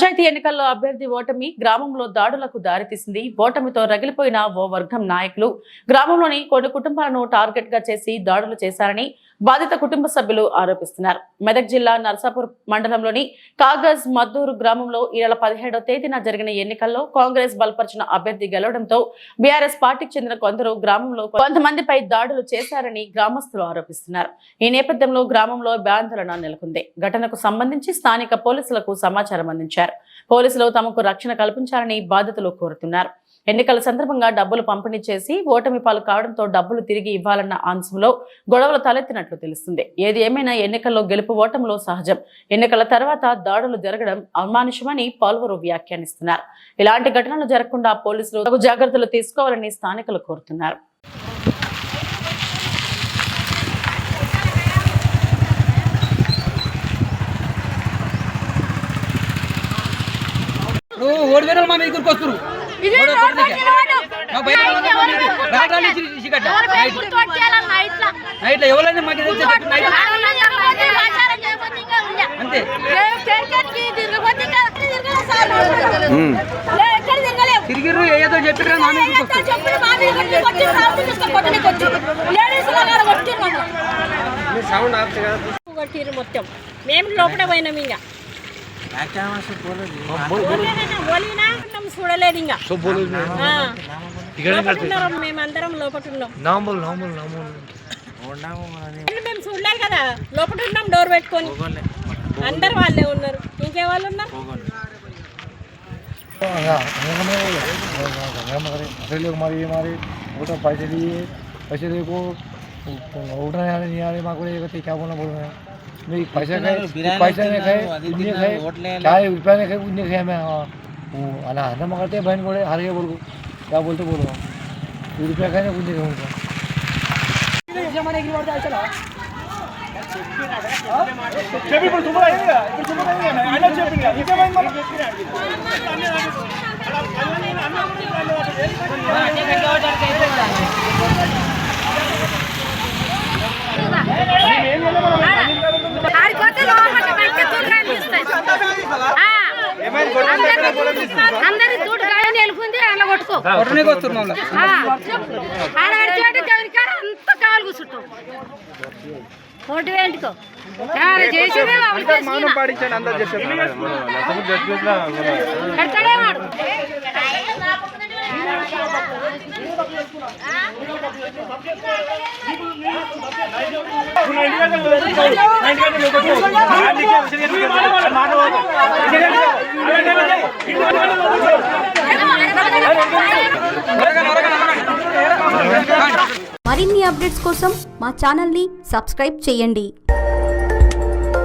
పంచాయతీ ఎన్నికల్లో అభ్యర్థి ఓటమి గ్రామంలో దాడులకు దారితీసింది. ఓటమితో రగిలిపోయిన ఓ వర్గం నాయకులు గ్రామంలోని కొన్ని కుటుంబాలను టార్గెట్ గా చేసి దాడులు చేశారని బాధిత కుటుంబ సభ్యులు ఆరోపిస్తున్నారు. మెదక్ జిల్లా నర్సాపూర్ మండలంలోని కాగజ్ మద్దూరు గ్రామంలో ఈ నెల 17వ తేదీన జరిగిన ఎన్నికల్లో కాంగ్రెస్ బలపరిచిన అభ్యర్థి గెలవడంతో బీఆర్ఎస్ పార్టీకి చెందిన కొందరు గ్రామంలో కొంతమందిపై దాడులు చేశారని గ్రామస్తులు ఆరోపిస్తున్నారు. ఈ నేపథ్యంలో గ్రామంలో ఆందోళన నెలకొంది. ఘటనకు సంబంధించి స్థానిక పోలీసులకు సమాచారం అందించారు. పోలీసులు తమకు రక్షణ కల్పించాలని బాధితులు కోరుతున్నారు. ఎన్నికల సందర్భంగా డబ్బులు పంపిణీ చేసి ఓటమి పాలు కావడంతో డబ్బులు తిరిగి ఇవ్వాలన్న అంశంలో గొడవలు తలెత్తినట్లు తెలుస్తుంది. ఏది ఏమైనా ఎన్నికల్లో గెలుపు ఓటములో సహజం. ఎన్నికల తర్వాత దాడులు జరగడం అమానుషమని పలువురు వ్యాఖ్యానిస్తున్నారు. ఇలాంటి ఘటనలు జరగకుండా పోలీసులు తగు జాగ్రత్తలు తీసుకోవాలని స్థానికులు కోరుతున్నారు. తిరిగిర్రు ఏదో చెప్పారు మొత్తం మేము లోపల పోయినాం. ఇంకా చూడలేదు. ఇంకా మేమందరం లోపల ఉన్నాం. మేము చూడలేదు కదా, లోపల ఉన్నాం డోర్ పెట్టుకొని. అందరు వాళ్ళే ఉన్నారు. ఇంకే వాళ్ళు ఉన్నారు. पैसे देखो उठना नहीं आ रहे माँ को क्या बोलना बोल रहे हैं पैसा पैसा नहीं खाए उन्हें खाए चाय रुपया नहीं खाए उन्हें खाए मैं अला हर करते हैं बहन बोले हार गए बोल क्या बोलते बोलो रुपया खाए ना उन्हें खाऊंगा అందరి తోడు గాయని వెళ్ళుకుంది అలా కొట్టుకో అంత కాలు కూర్చుంటాం ఓటు వేంటుకో కడతాడేవాడు. మరిన్ని అప్డేట్స్ కోసం మా ఛానల్ని సబ్స్క్రైబ్ చేయండి.